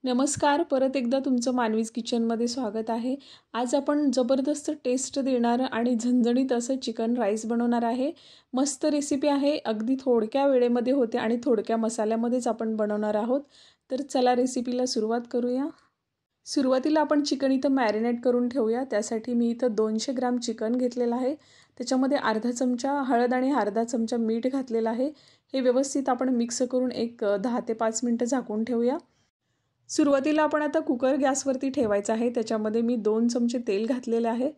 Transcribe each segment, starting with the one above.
नमस्कार. परत एकदा तुमचं मानवीज किचनमध्ये स्वागत आहे. आज आपण जबरदस्त टेस्ट देणारं आणि झणझणीत असं चिकन राईस बनवणार आहे. मस्त रेसिपी आहे. अगदी थोडक्या वेळेमध्ये होते आणि थोडक्या मसाल्यामध्येच आपण बनवणार आहोत. तर चला रेसिपीला सुरुवात करूया. सुरुवातीला आपण चिकन इथं मॅरिनेट करून ठेवूया. त्यासाठी मी इथं 200 ग्राम चिकन घेतलेलं आहे. त्याच्यामध्ये अर्धा चमचा हळद आणि अर्धा चमचा मीठ घातलेलं आहे. हे व्यवस्थित आपण मिक्स करून एक 10 ते 5 मिनटं झाकून ठेवूया. सुरुवातीला आपण आता कुकर गॅसवरती ठेवायचा आहे. त्याच्यामध्ये मी 2 चमचे तेल घातलेले आहे.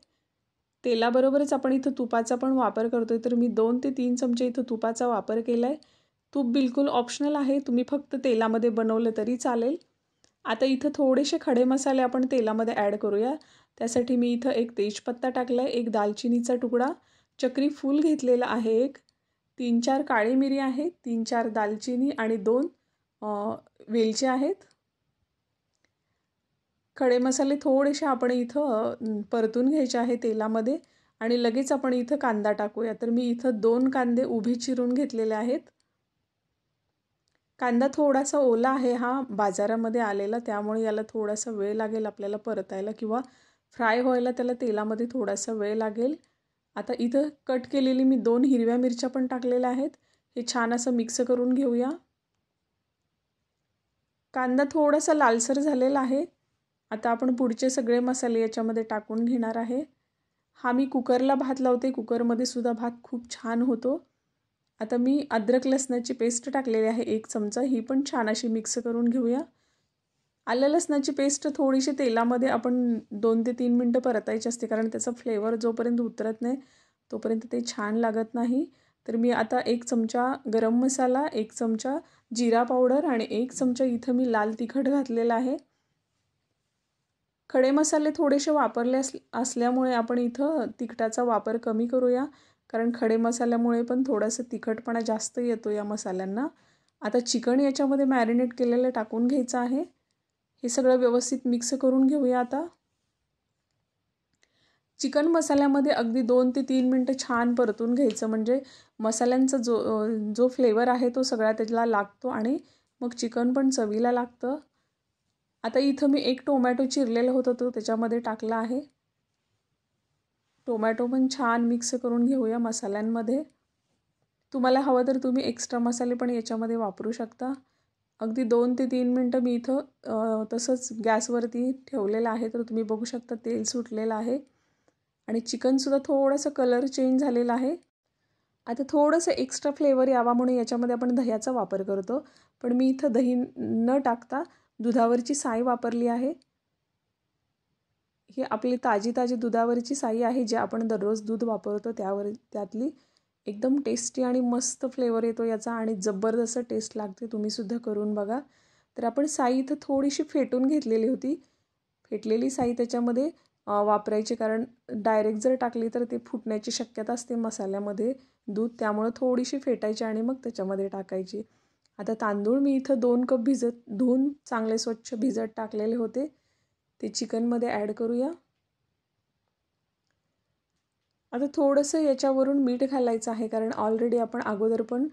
तेलाबरोबरच आपण इथं तुपाचा पण वापर करतोय, तर मी 2 ते 3 चमचे इथं तुपाचा वापर केला आहे. तूप बिलकुल ऑप्शनल आहे. तुम्ही फक्त तेलामध्ये बनवलं तरी चालेल. आता इथं थोडेसे खडे मसाले आपण तेलामध्ये ॲड करूया. त्यासाठी मी इथं एक तेजपत्ता टाकला आहे, एक दालचिनीचा तुकडा, चक्री फूल घेतलेला आहे, एक 3-4 काळी मिरी आहे, 3-4 दालचिनी आणि 2 वेलची आहेत. खडे मसाले थोडेसे आपण इथं परतून घ्यायचे आहे तेलामध्ये आणि लगेच आपण इथं कांदा टाकूया. तर मी इथं 2 कांदे उभे चिरून घेतलेले आहेत. कांदा थोडासा ओला आहे हा बाजारामध्ये आलेला, त्यामुळे याला थोडासा वेळ लागेल आपल्याला परतायला किंवा फ्राय व्हायला त्याला तेलामध्ये थोडासा वेळ लागेल. आता इथं कट केलेली मी 2 हिरव्या मिरच्या पण टाकलेल्या आहेत. हे छान असं मिक्स करून घेऊया. कांदा थोडासा लालसर झालेला आहे. आता आपण पुढचे सगळे मसाले याच्यामध्ये टाकून घेणार आहे. हा मी कुकरला भात लावते. कुकरमध्ये सुद्धा भात खूप छान होतो. आता मी अद्रक लसणाची पेस्ट टाकलेली आहे 1 चमचा. ही पण छान अशी मिक्स करून घेऊया. आलं लसणाची पेस्ट थोडीशी तेलामध्ये आपण 2 ते 3 मिनटं परतायची असते, कारण त्याचा फ्लेवर जोपर्यंत उतरत नाही तोपर्यंत ते छान लागत नाही. तर मी आता 1 चमचा गरम मसाला, 1 चमचा जिरा पावडर आणि 1 चमचा इथं मी लाल तिखट घातलेला आहे. खडे मसाले थोडेसे वापरले असल्यामुळे आपण इथं तिखटाचा वापर कमी करूया, कारण खडे मसाल्यामुळे पण थोडंसं तिखटपणा जास्त येतो या मसाल्यांना. आता चिकन याच्यामध्ये मॅरिनेट केलेलं टाकून घ्यायचं आहे. हे सगळं व्यवस्थित मिक्स करून घेऊया. आता चिकन मसाल्यामध्ये अगदी 2 ते 3 मिनटं छान परतून घ्यायचं, म्हणजे मसाल्यांचा जो फ्लेवर आहे तो सगळा त्याला लागतो आणि मग चिकन पण चवीला लागतं. आता इथं मी 1 टोमॅटो चिरलेलं होतं तो त्याच्यामध्ये टाकला आहे. टोमॅटो पण छान मिक्स करून घेऊया मसाल्यांमध्ये. तुम्हाला हवं तर तुम्ही एक्स्ट्रा मसाले पण याच्यामध्ये वापरू शकता. अगदी 2 ते 3 मिनटं मी इथं तसंच गॅसवरती ठेवलेलं आहे. तर तुम्ही बघू शकता तेल सुटलेलं आहे आणि चिकनसुद्धा थोडंसं कलर चेंज झालेला आहे. आता थोडंसं एक्स्ट्रा फ्लेवर यावा म्हणून याच्यामध्ये आपण दह्याचा वापर करतो, पण मी इथं दही न टाकता दुधावरची साय वापरली आहे. ही आपली ताजी दुधावरची साई आहे, जे आपण दररोज दूध वापरतो त्यातली. एकदम टेस्टी आणि मस्त फ्लेवर येतो याचा आणि जबरदस्त टेस्ट लागते. तुम्हीसुद्धा करून बघा. तर आपण साई इथं थोडीशी फेटून घेतलेली होती. फेटलेली साई त्याच्यामध्ये वापरायची, कारण डायरेक्ट जर टाकली तर ते फुटण्याची शक्यता असते मसाल्यामध्ये दूध, त्यामुळं थोडीशी फेटायची आणि मग त्याच्यामध्ये टाकायची. आता तांदूळ मी इथं 2 कप धुवून चांगले स्वच्छ भिजत टाकलेले होते. ते चिकनमध्ये ॲड करूया. आता थोडंसं याच्यावरून मीठ घालायचं आहे, कारण ऑलरेडी आपण अगोदर पण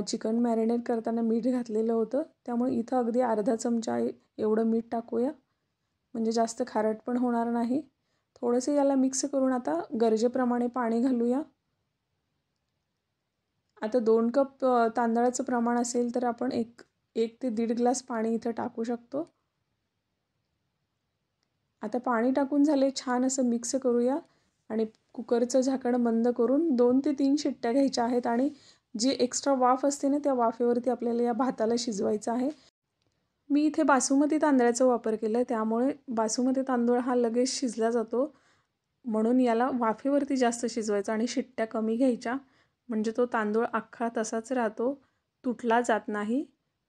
चिकन मॅरिनेट करताना मीठ घातलेलं होतं. त्यामुळे इथं अगदी अर्धा चमचा एवढं मीठ टाकूया, म्हणजे जास्त खारट पण होणार नाही. थोडंसं याला मिक्स करून आता गरजेप्रमाणे पाणी घालूया. आता 2 कप तांदळाचं प्रमाण असेल तर आपण 1 ते 1.5 ग्लास पाणी इथं टाकू शकतो. आता पाणी टाकून झाले, छान असं मिक्स करूया आणि कुकरचं झाकण बंद करून 2 ते 3 शिट्ट्या घ्यायच्या आहेत आणि जी एक्स्ट्रा वाफ असते ना, त्या वाफेवरती आपल्याला या भाताला शिजवायचं आहे. मी इथे बासुमती तांदळाचा वापर केला आहे, त्यामुळे बासुमती तांदूळ हा लगेच शिजला जातो, म्हणून याला वाफेवरती जास्त शिजवायचा आणि शिट्ट्या कमी घ्यायच्या, म्हणजे तो तांदूळ अख्खा तसाच राहतो, तुटला जात नाही.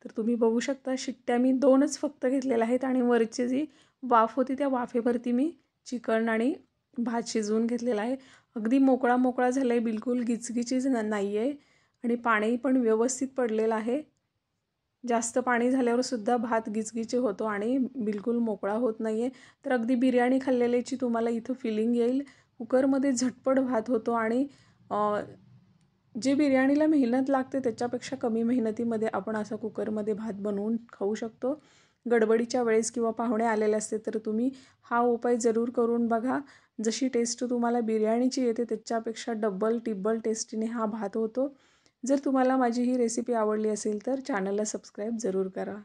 तर तुम्ही बघू शकता शिट्ट्या मी 2च फक्त घेतलेल्या आहेत आणि वरची जी वाफ होती त्या वाफेवरती मी चिकन आणि भात शिजवून घेतलेला आहे. अगदी मोकळा झाला आहे, बिलकुल गिचगिचीच नाही आहे आणि पाणी पण व्यवस्थित पडलेलं आहे. जास्त पाणी झाल्यावर सुद्धा भात गिचगिची होतो आणि बिलकुल मोकळा होत नाही आहे. तर अगदी बिर्याणी खाल्लेल्याची तुम्हाला इथं फिलिंग येईल. कुकरमध्ये झटपट भात होतो आणि जे बिर्याणीला मेहनत लागते त्याच्यापेक्षा कमी मेहनतीमध्ये आपण असा कुकरमध्ये भात बनवून खाऊ शकतो. गडबडीच्या वेळेस किंवा पाहुणे आलेले असते तर तुम्ही हा उपाय जरूर करून बघा. जशी टेस्ट तुम्हाला बिर्याणीची येते त्याच्यापेक्षा डबल टिब्बल टेस्टीने हा भात होतो. जर तुम्हाला माझी ही रेसिपी आवडली असेल तर चॅनलला सबस्क्राईब जरूर करा.